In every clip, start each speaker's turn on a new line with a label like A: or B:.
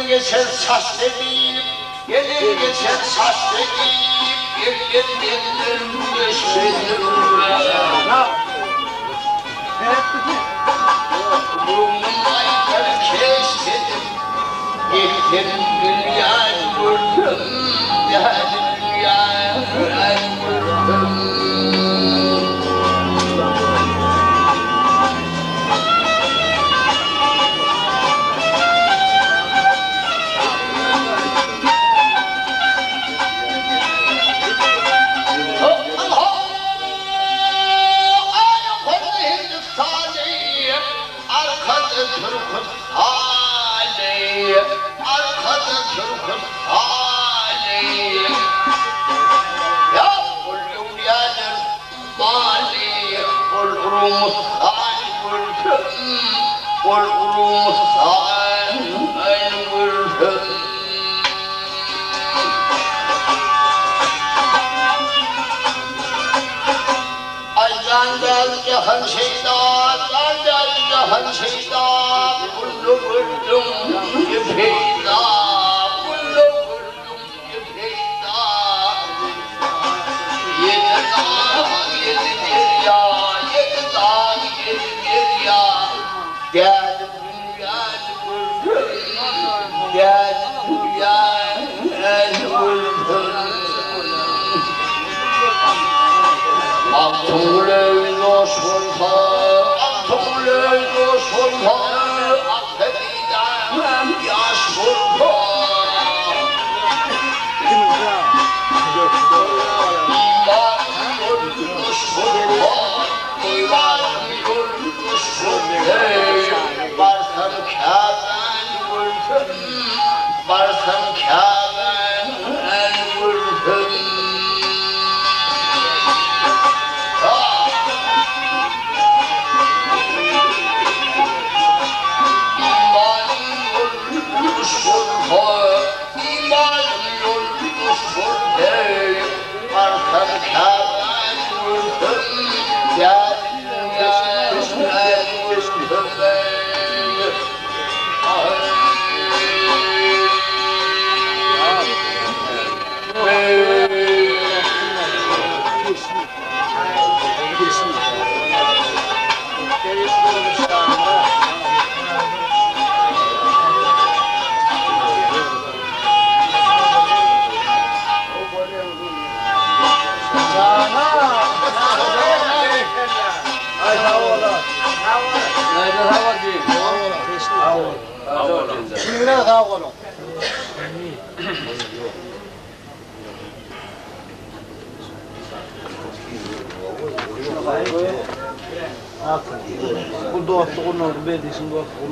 A: Geçen saç dediğim, gelin geçen saç dediğim, gelin düşmedim Umurumdayken keşkedim, gittim dünyayı vurdum, yani dünyayı vurdum.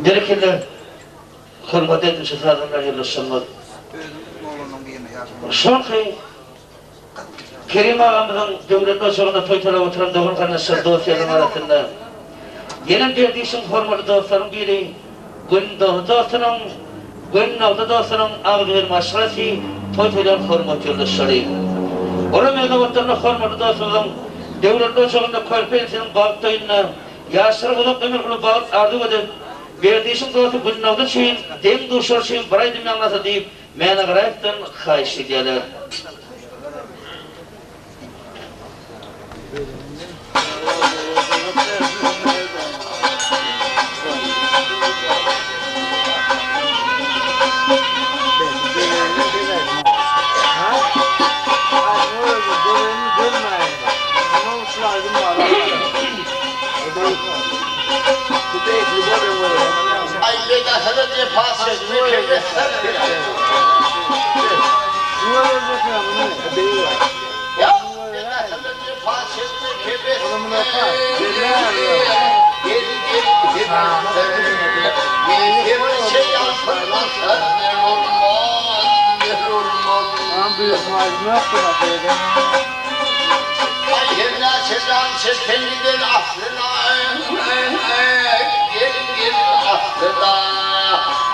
B: Gerekirler, hürmet etmişiz adamlar yılışsınlar. Sonki, Kerim ağamızın devlet başkanına toytala oturan doğum kanısı dosyaların arasında benim verdiğim formalı dostlarım biri gün dostlarım, gün navda dostlarım ağabeyim aşırısı toytalan format yılışları. Ona meydan oturan formalı dostlarım devlet başkanına korpensinin baktığına Yaşlar bulup ömür bulup bağıt arzu edip verdiğişim doğrusu günnavda şeyin, dem duşur şeyin baraydım yanlasa deyip mene garayıptın kayış ediyorlar.
A: Ay beda sana diye pas etmek evet. Ya beda sana diye pas etmek evet. Geri şey yapılmazsa ne olmaz, ne olmaz. Ay evla selam çekenlidir aslına. Gelin aslına.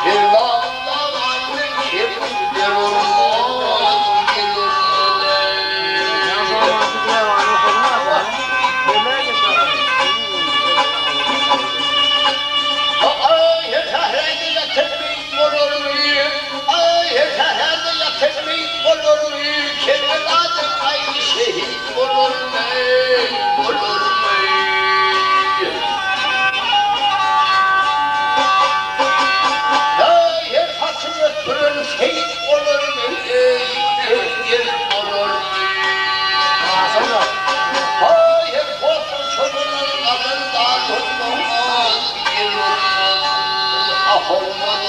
A: Bir dağda vardı kimdir olmaz, gelir ay yeterlerde yatırmayın olur mu? Ay yeterlerde yatırmayın olur mu? Kenarlarda aynı şehit olur mu? Olur mu? Ay her saçını öpürün şehit olur mu? Yer olur mu? Ay her korkun çocuğunun adından olmaz. Yer olmaz. Ah olmaz.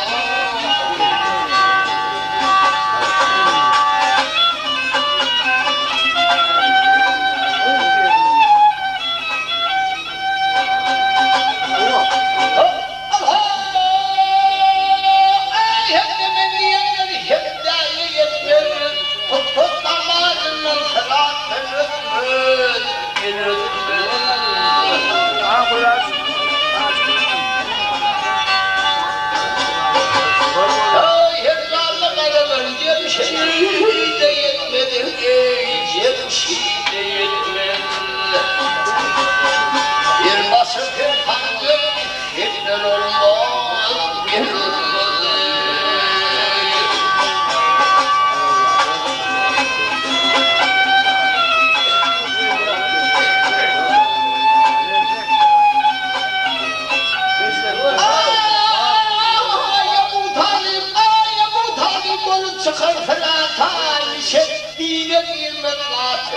A: Çıkar falan tali şekliyle bir minat,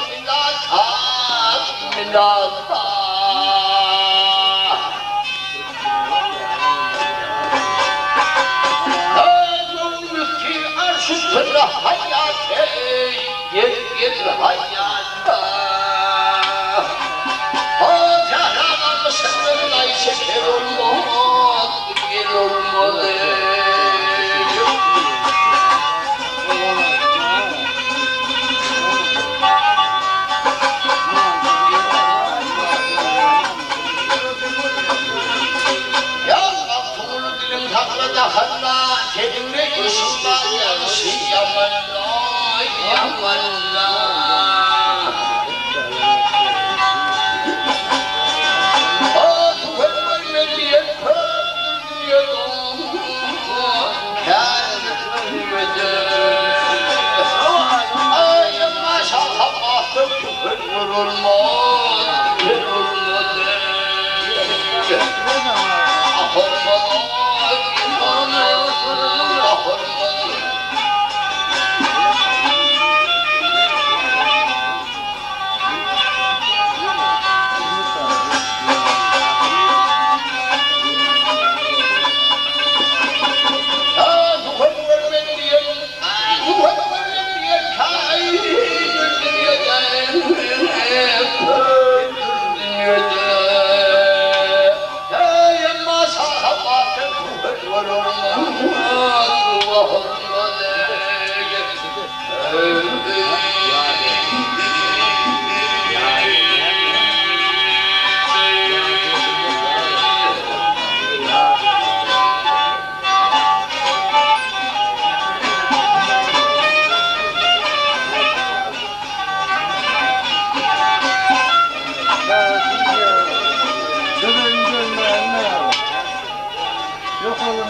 A: minata. Azul mülki arş üstünde hayat yer hayata. O kahraman sınırla şeker olmaz, yer olmalı.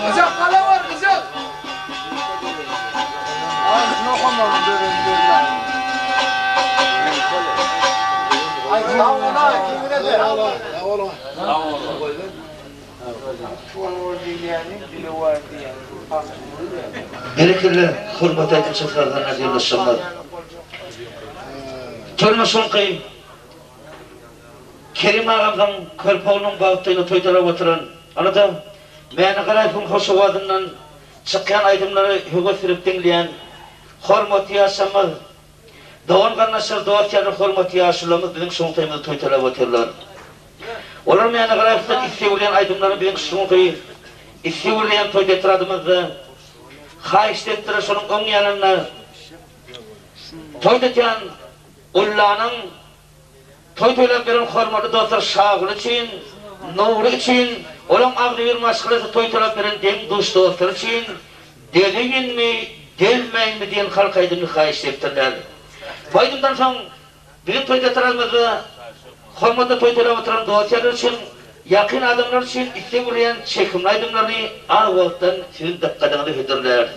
C: Kızak kala var kızak. Ay tavuğuna kimine de.
B: Gerekirli hürmet edilçilerden azizli şunlar. Törme sonqi Kerim ağamdan körpağının bağıttığını toytalap oturan anada meni qaraypın hoşuvadından çıkan aydımları hüge sürüp dinleyen hormat yaşamı doğan qarnaşır doğatyanı hormat yaşılamız bizim sonqimizde toytalap oturlar. Olar meni qaraypın istevleyen aydımları bizim sonqi istevleyen toytatradımızda haiştettirir şunun ön yanına toytatan Ulla'nın toy-toylap veren hormatı dostlar şağıl için, nuru için, olan ağlı bir maşgılesi toy-toylap veren dem duş dostlar için, deliyim mi, delmeyin mi diyen halk aydını hayiş ettirler. Faydımdan son, bizim toy-toylarımızı, hormatı toy-toylap oturan dostlar için, yakın adamlar için istevleyen çekimli aydımlarını ağ vaktan sizin dakikadığını hüdürler.